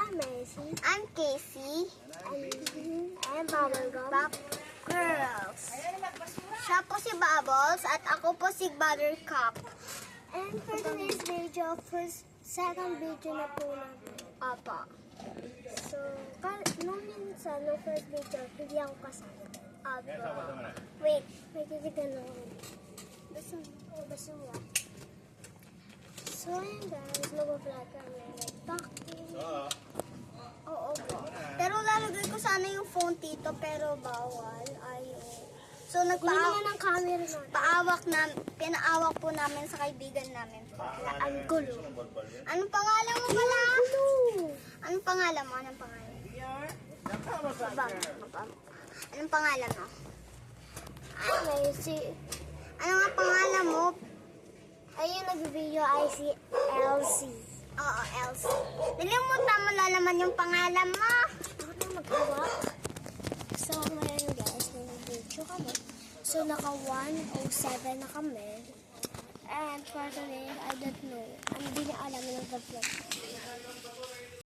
I'm Macy. I'm Casey. I'm Bubblegum. Pop Girls. Siya po si Bubbles at ako po si Buttercup. And for today's video, second video na po namin. Apa. So, nung minsan, nung first video, hindi ako kasama. Apa. Wait. May titigan ako. Basta mo. So, yun guys, mag-vlog kami. Like, talking. Oo po. Pero lalagay ko sana yung phone dito pero bawal. Ayaw. So, Kunin naman ang camera natin. Pinaawak po namin sa kaibigan namin. Na ang gulo. Anong pangalan mo pala? Gulo! Anong pangalan mo? Anong pangalan? Anong pangalan mo? Okay, Ano nga pangalan mo? ayun nag-video ay si Elsie. Oo, Elsie. Nilimutan mo na naman yung pangalan mo. Ako na mag-hawak. So, ngayon guys, nag-video kami. So, naka 107 na kami. And for today, I don't know. Hindi na alam na nag-vlog.